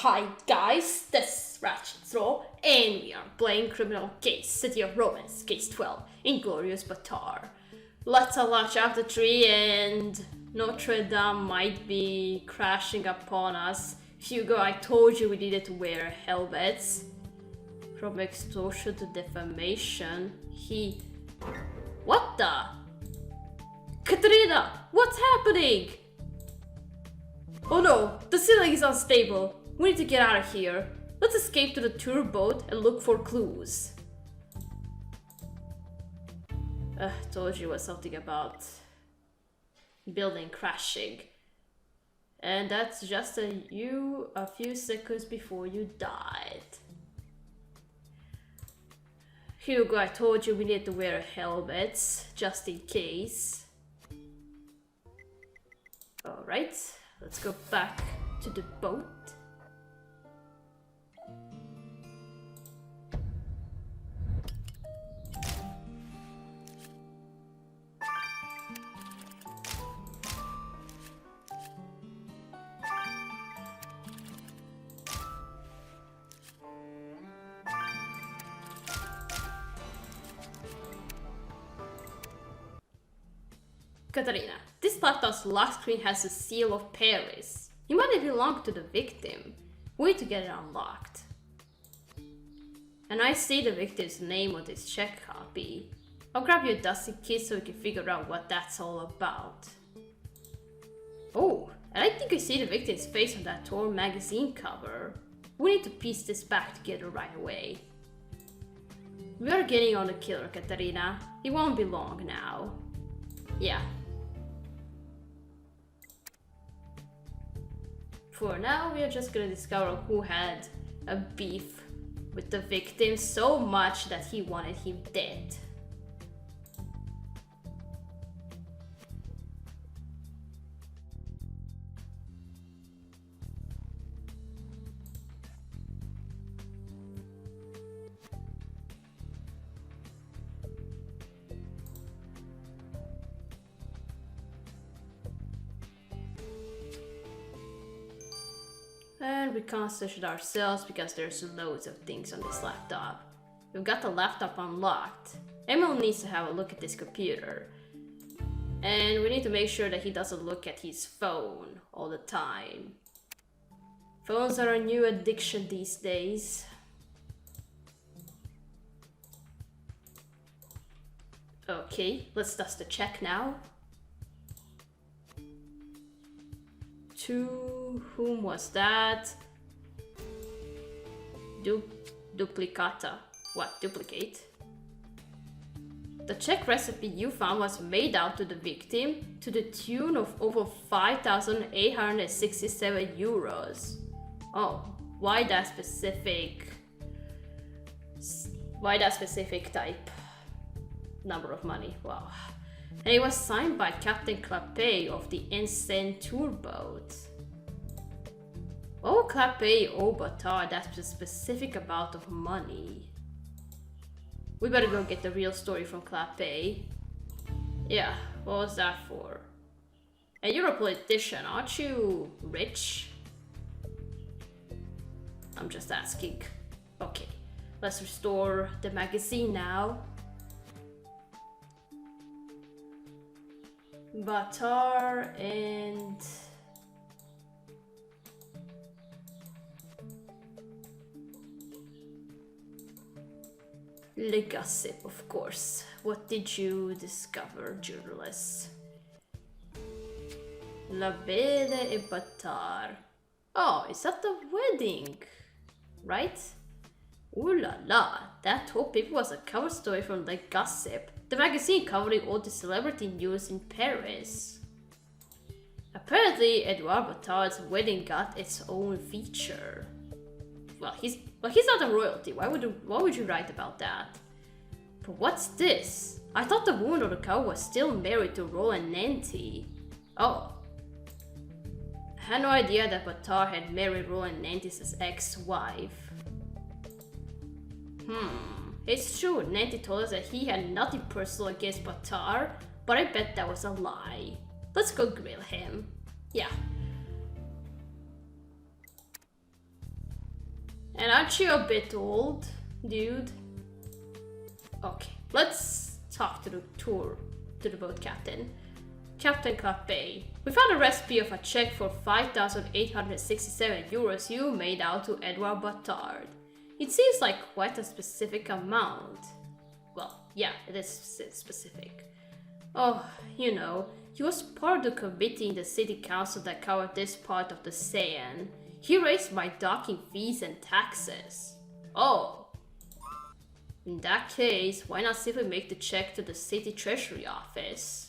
Hi guys, this is Ratchet and we are playing Criminal Case, City of Romance, Case 12, Inglorious Batard. Let's unlock Chapter 3 and Notre Dame might be crashing upon us. Hugo, I told you we needed to wear helmets. From extortion to defamation, What the? Katerina, what's happening? Oh no, the ceiling is unstable. We need to get out of here. Let's escape to the tour boat and look for clues. Told you it was something about building crashing. And that's just a few seconds before you died. Hugo, I told you we need to wear helmets, just in case. Alright, let's go back to the boat. Katarina, this laptop's lock screen has the seal of Paris. It might have belonged to the victim. We need to get it unlocked. And I see the victim's name on this check copy. I'll grab you a dusty kit so we can figure out what that's all about. Oh, and I think I see the victim's face on that torn magazine cover. We need to piece this back together right away. We are getting on the killer, Katarina. It won't be long now. Yeah. For now, we are just gonna discover who had a beef with the victim so much that he wanted him dead. And we can't search it ourselves because there's loads of things on this laptop. We've got the laptop unlocked. Emil needs to have a look at this computer. And we need to make sure that he doesn't look at his phone all the time. Phones are a new addiction these days. Okay, let's dust the check now. To whom was that? Duplicata. What? Duplicate? The check recipe you found was made out to the victim to the tune of over 5,867 euros. Oh, why that specific type? Number of money, wow. And it was signed by Captain Clapet of the Ensign tour boat. What would Clapet owe Batard that specific amount of money? We better go get the real story from Clapet. Yeah, what was that for? And you're a politician, aren't you rich? I'm just asking. Okay, let's restore the magazine now. Batard and Le Gossip, of course. What did you discover, journalist? La Belle et Batard. Oh, is that the wedding? Right? Ooh la la, that whole paper was a cover story from Le Gossip, the magazine covering all the celebrity news in Paris. Apparently, Edouard Batard's wedding got its own feature. Well, he's not a royalty. Why would you write about that? But what's this? I thought the woman on the cover was still married to Roland Nanty. Oh. I had no idea that Batard had married Roland Nanty's ex-wife. It's true, Nanty told us that he had nothing personal against Batard, but I bet that was a lie. Let's go grill him. Yeah. And aren't you a bit old, dude? Okay, let's talk to the boat captain. Captain Clappe, we found a recipe of a check for 5,867 euros you made out to Edward Batard. It seems like quite a specific amount. Well, yeah, it is specific. Oh, you know, he was part of the committee in the city council that covered this part of the Seine. He raised my docking fees and taxes. Oh. In that case, why not simply make the check to the city treasury office?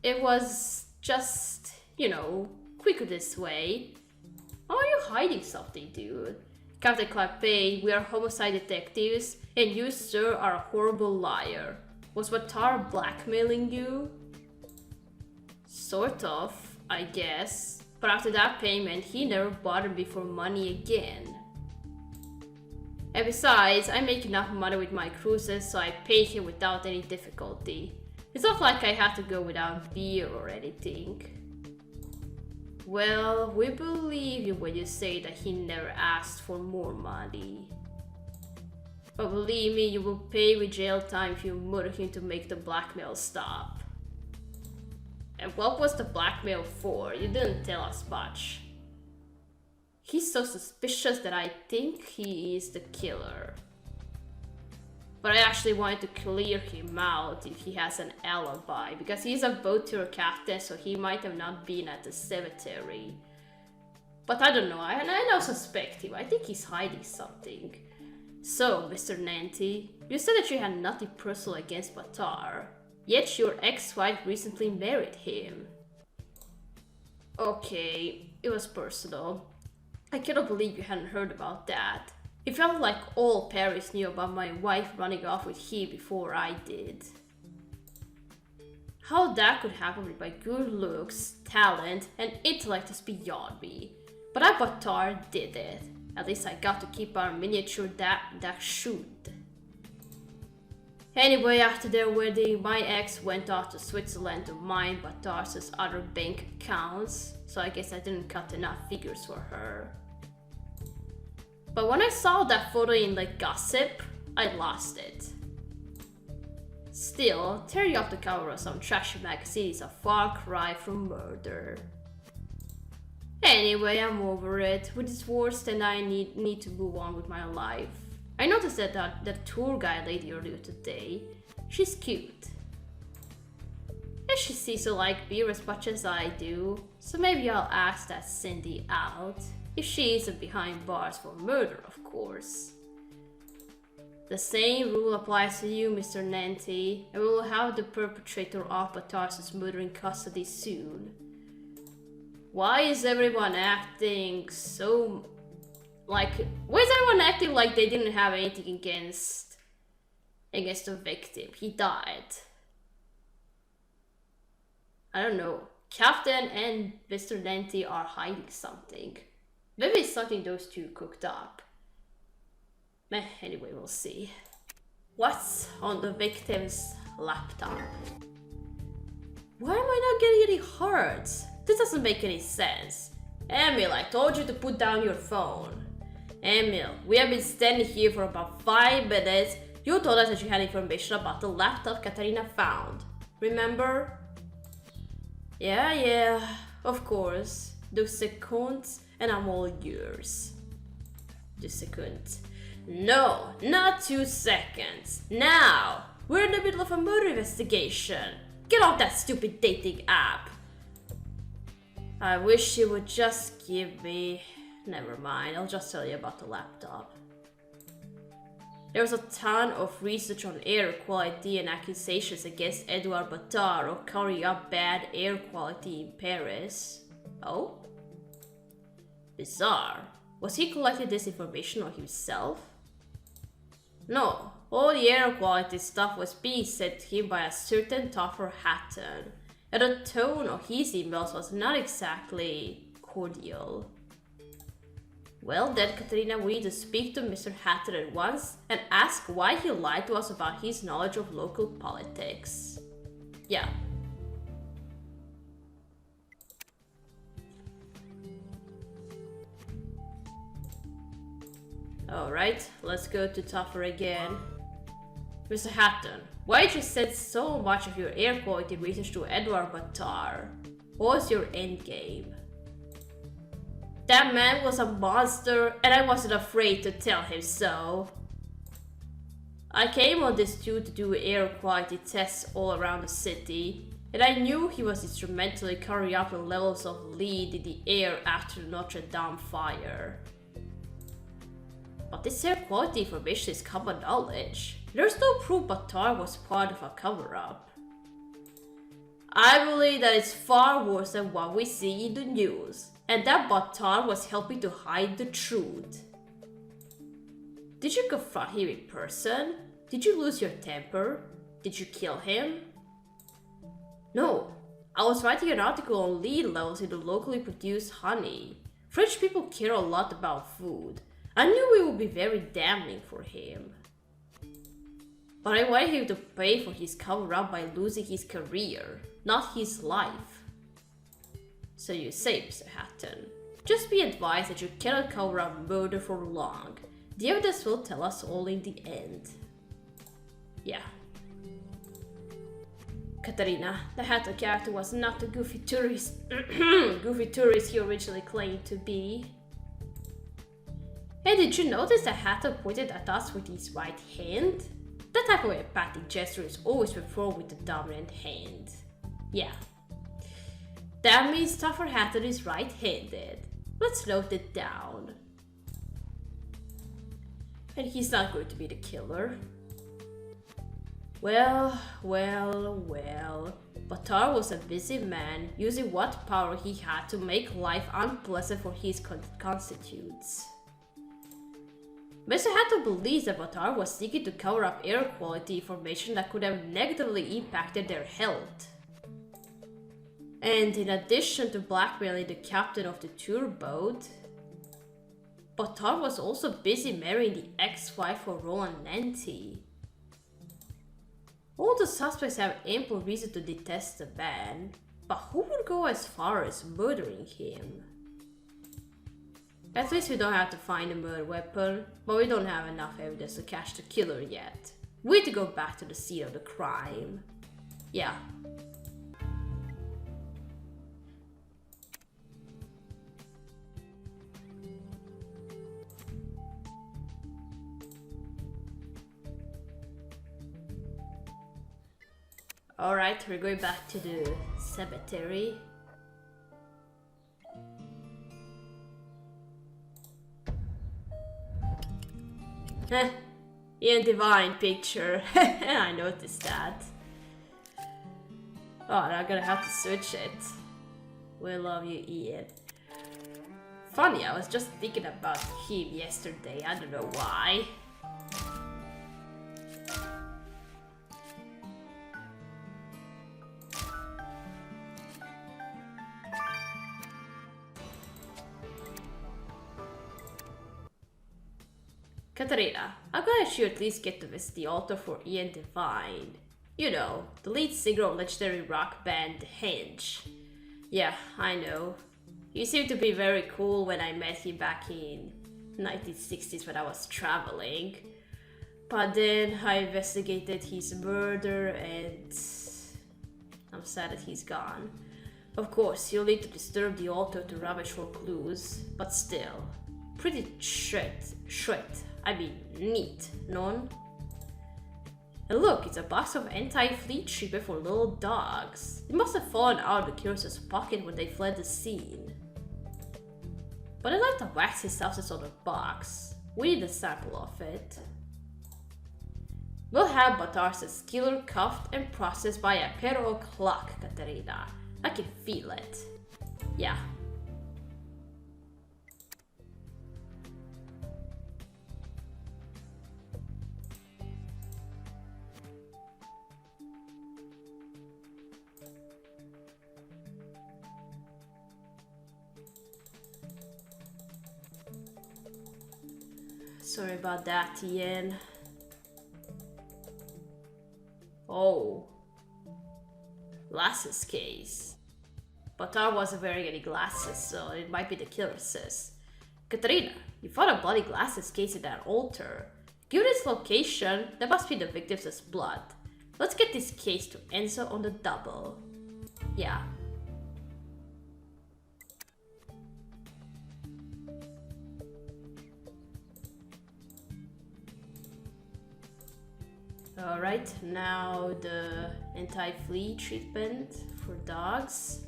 It was just, you know, quicker this way. How are you hiding something, dude? Captain Clappe, we are homicide detectives, and you, sir, are a horrible liar. Was Batard blackmailing you? Sort of, I guess. But after that payment, he never bothered me for money again. And besides, I make enough money with my cruises, so I pay him without any difficulty. It's not like I had to go without beer or anything. Well, we believe you when you say that he never asked for more money. But believe me, you will pay with jail time if you murder him to make the blackmail stop. And what was the blackmail for? You didn't tell us much. He's so suspicious that I think he is the killer. But I actually wanted to clear him out if he has an alibi, because he's a boat tour captain, so he might have not been at the cemetery. But I don't know, I don't suspect him. I think he's hiding something. So, Mr. Nanty, you said that you had nothing personal against Batard, yet your ex-wife recently married him. Okay, it was personal. I cannot believe you hadn't heard about that. It felt like all Paris knew about my wife running off with him before I did. How that could happen with my good looks, talent, and intellect is beyond me. But I Batard did it. At least I got to keep our miniature that shoot. Anyway, after their wedding, my ex went off to Switzerland to mine Batard's other bank accounts, so I guess I didn't cut enough figures for her. But when I saw that photo in the gossip, I lost it. Still, tearing off the cover of some trashy magazine is a far cry from murder. Anyway, I'm over it. With this worse, and I need to move on with my life. I noticed that tour guide lady earlier today. She's cute. And she seems to like beer as much as I do, so maybe I'll ask that Cindy out. If she isn't behind bars for murder, of course. The same rule applies to you, Mr. Nanty, and we will have the perpetrator of Batard's murder in custody soon. Why is everyone acting so... why is everyone acting like they didn't have anything against the victim? He died. I don't know. Captain and Mr. Nanty are hiding something. Maybe it's something those two cooked up. Anyway, we'll see. What's on the victim's laptop? Why am I not getting any hearts? This doesn't make any sense. Emil, I told you to put down your phone. Emil, we have been standing here for about 5 minutes. You told us that you had information about the laptop Katarina found. Remember? Yeah, of course. 2 seconds and I'm all yours. 2 seconds. No, not 2 seconds. Now! We're in the middle of a murder investigation. Get off that stupid dating app. I wish you would just give me... Never mind, I'll just tell you about the laptop. There's a ton of research on air quality and accusations against Edouard Batard of carrying up bad air quality in Paris. Oh? Bizarre. Was he collecting this information on himself? No, all the air quality stuff was being sent to him by a certain Toffer Hatton, and the tone of his emails was not exactly cordial. Well then, Katarina, we need to speak to Mr. Hatton at once and ask why he lied to us about his knowledge of local politics. Yeah. Alright, let's go to Tougher again. Mr. Hatton, why did you send so much of your air quality research to Edward Batard? What was your endgame? That man was a monster, and I wasn't afraid to tell him so. I came on this too to do air quality tests all around the city, and I knew he was instrumental in carrying up the levels of lead in the air after the Notre Dame fire. But this air quality information is common knowledge. There's no proof Batard was part of a cover-up. I believe that it's far worse than what we see in the news, and that Batard was helping to hide the truth. Did you confront him in person? Did you lose your temper? Did you kill him? No, I was writing an article on lead levels in the locally produced honey. French people care a lot about food. I knew it would be very damning for him. But I wanted him to pay for his cover-up by losing his career, not his life. So you say, Mr. Hatton, just be advised that you cannot cover up murder for long. The evidence will tell us all in the end. Yeah. Katarina, the Hatton character was not the goofy tourist he originally claimed to be. Hey, did you notice that Hatton pointed at us with his right hand? That type of empathic gesture is always performed with the dominant hand. Yeah. That means Tougher Hatton is right-handed. Let's note it down. And he's not going to be the killer. Well. Batard was a busy man, using what power he had to make life unpleasant for his constituents. Mr. Hatton believes that Batard was seeking to cover up air quality information that could have negatively impacted their health. And in addition to blackmailing the captain of the tour boat, Batard was also busy marrying the ex-wife of Roland Nanty. All the suspects have ample reason to detest the man, but who would go as far as murdering him? At least we don't have to find a murder weapon, but we don't have enough evidence to catch the killer yet. We need to go back to the scene of the crime. Yeah. Alright, we're going back to the cemetery. Heh, Ian Divine picture. I noticed that. Oh, now I'm gonna have to switch it. We love you, Ian. Funny, I was just thinking about him yesterday. I don't know why. Katarina, I'm glad that you at least get to visit the altar for Ian Divine. You know, the lead singer of legendary rock band Henge. Yeah, I know. He seemed to be very cool when I met him back in 1960s when I was traveling. But then I investigated his murder and I'm sad that he's gone. Of course, you'll need to disturb the altar to rummage for clues, but still, pretty neat, non? And look, it's a box of anti-flea treatment for little dogs. It must have fallen out of the curious pocket when they fled the scene. But I like the waxy substance on the box. We need a sample of it. We'll have Batard's killer cuffed and processed by a pedal clock, Katarina. I can feel it. Yeah. Sorry about that, Ian. Oh. Glasses case. Batard wasn't wearing any glasses, so it might be the killer's. Katarina, You found a bloody glasses case in that altar. Given its location, that must be the victim's blood. Let's get this case to Enzo on the double. Yeah. Alright, now the anti-flea treatment for dogs.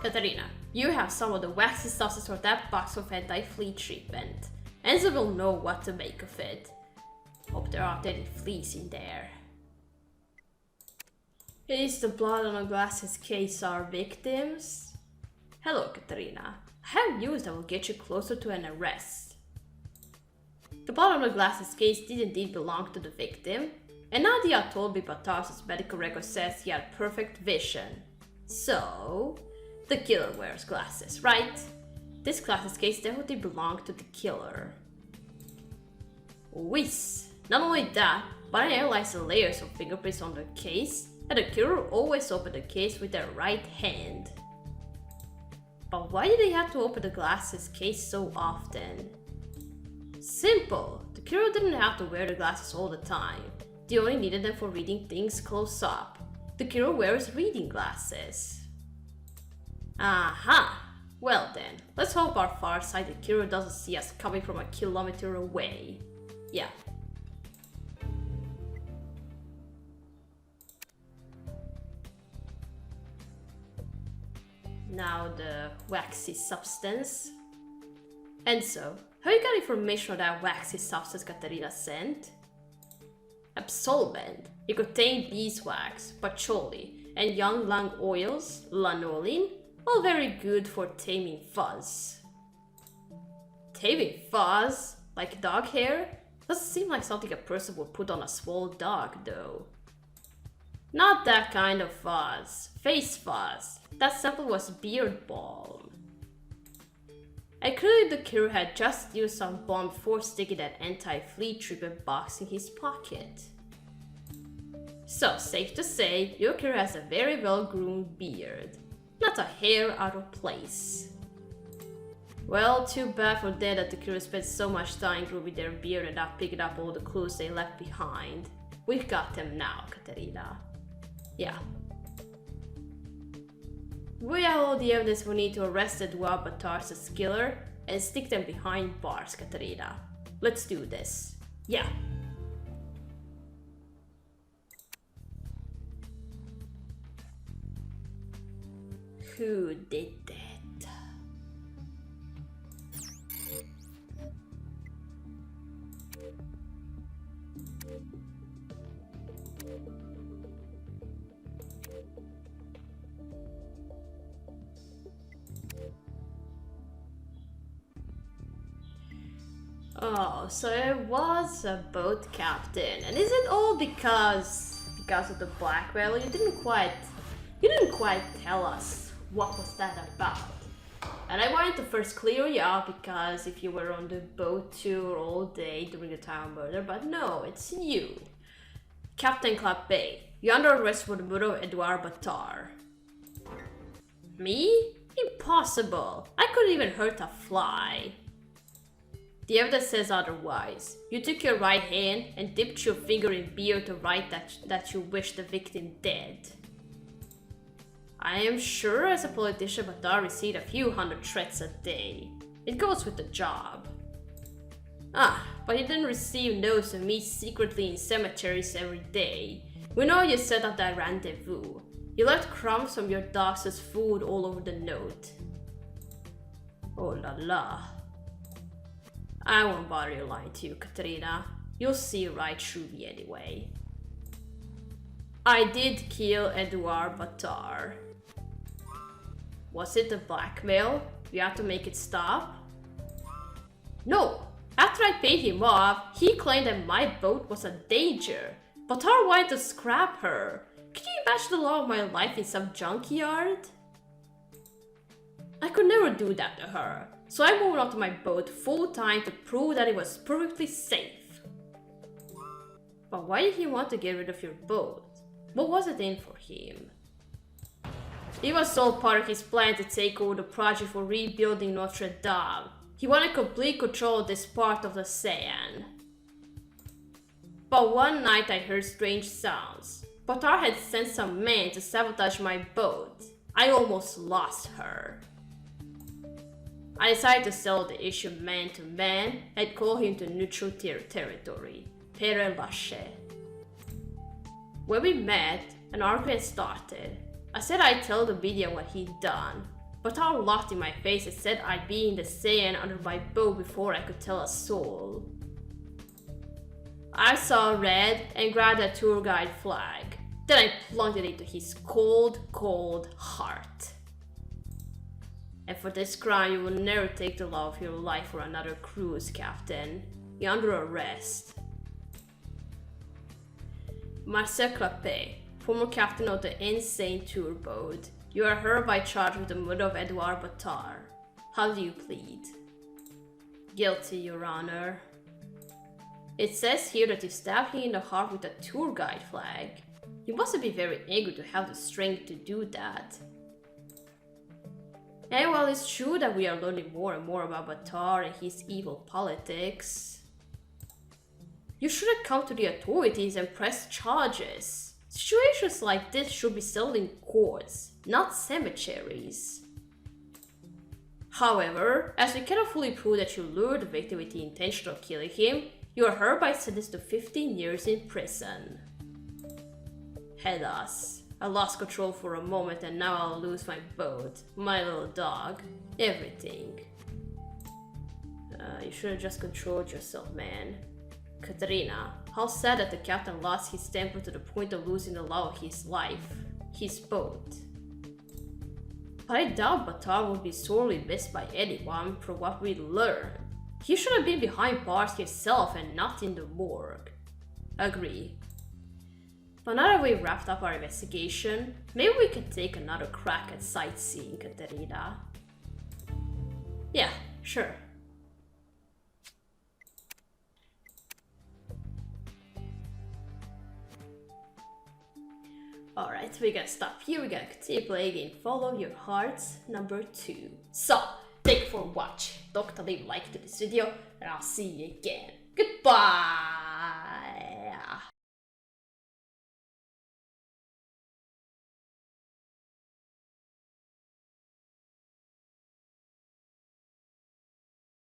Katarina, you have some of the waxy substance for that box of anti-flea treatment. Enzo will know what to make of it. Hope there aren't any fleas in there. Is the blood on a glasses case our victims? Hello, Katarina. I have news that will get you closer to an arrest. The blood on the glasses case did indeed belong to the victim, and Nadia told me Batard's medical record says he had perfect vision. So, the killer wears glasses, right? This glasses case definitely belonged to the killer. Whiz! Not only that, but I analyzed the layers of fingerprints on the case, and the killer always opened the case with their right hand. But why did they have to open the glasses case so often? Simple! The killer didn't have to wear the glasses all the time. They only needed them for reading things close up. The killer wears reading glasses. Aha! Well then, let's hope our far-sighted killer doesn't see us coming from a kilometer away. Yeah. Now the waxy substance. Enzo, have you got information on that waxy substance Katarina sent? Absolvent. It contained beeswax, patchouli, and young lung oils, lanolin, all very good for taming fuzz. Taming fuzz? Like dog hair? Doesn't seem like something a person would put on a small dog, though. Not that kind of fuzz. Face fuzz. That sample was beard balm. And clearly the killer had just used some balm before sticking that anti-flea treatment box in his pocket. So, safe to say, your killer has a very well-groomed beard. Not a hair out of place. Well, too bad for them that the killer spent so much time grooming their beard and not picking up all the clues they left behind. We've got them now, Katarina. Yeah. We have all the evidence we need to arrest Edouard Batard's killer and stick them behind bars, Katarina. Let's do this. Yeah. Who did that? Oh, so it was a boat captain, and is it all because of the blackmail? You didn't quite tell us what was that about. And I wanted to first clear you out because if you were on the boat tour all day during the time of murder, but no, it's you, Captain Clapet. You're under arrest for the murder of Edouard Batard. Me? Impossible! I couldn't even hurt a fly. The evidence says otherwise. You took your right hand and dipped your finger in beer to write that you wish the victim dead. I am sure as a politician Batard received a few hundred threats a day. It goes with the job. Ah, but you didn't receive notes to meet secretly in cemeteries every day. We know you set up that rendezvous. You left crumbs from your dog's food all over the note. Oh la la. I won't bother you lying to you, Katarina. You'll see right through me anyway. I did kill Edouard Batard. Was it a blackmail? You have to make it stop? No! I have After I paid him off, he claimed that my boat was a danger. Batard wanted to scrap her. Can you imagine the love of my life in some junkyard? I could never do that to her, so I moved onto my boat full time to prove that it was perfectly safe. But why did he want to get rid of your boat? What was it in for him? It was all part of his plan to take over the project for rebuilding Notre Dame. He wanted complete control of this part of the Seine. But one night I heard strange sounds. Batard had sent some men to sabotage my boat. I almost lost her. I decided to settle the issue man to man and call him to neutral territory, Père Lachaise. When we met, an argument started. I said I'd tell the media what he'd done. Batard laughed in my face and said I'd be in the Seine under my boat before I could tell a soul. I saw red and grabbed a tour guide flag. Then I plunged it into his cold, cold heart. And for this crime, you will never take the love of your life for another cruise, Captain. You're under arrest. Marcel Clapet, former captain of the insane tour boat. You are hereby charged with the murder of Edouard Batard. How do you plead? Guilty, Your Honor. It says here that you stabbed him in the heart with a tour guide flag. You must be very angry to have the strength to do that. And while it's true that we are learning more and more about Batard and his evil politics, you should have come to the authorities and pressed charges. Situations like this should be settled in courts, not cemeteries. However, as we cannot fully prove that you lured the victim with the intention of killing him, you are hereby sentenced to 15 years in prison. Hélas, I lost control for a moment and now I'll lose my boat, my little dog, everything. You should have just controlled yourself, man. Katerina, how sad that the captain lost his temper to the point of losing the love of his life, his boat. But I doubt Batard will be sorely missed by anyone from what we learned. He should have been behind bars himself and not in the morgue. Agree. But now that we've wrapped up our investigation, maybe we can take another crack at sightseeing, Katerina. Yeah, sure. Alright, we're gonna stop here, we're gonna continue playing in Follow Your Hearts number 2. So, thank you for watching. Don't leave a like to this video, and I'll see you again. Goodbye!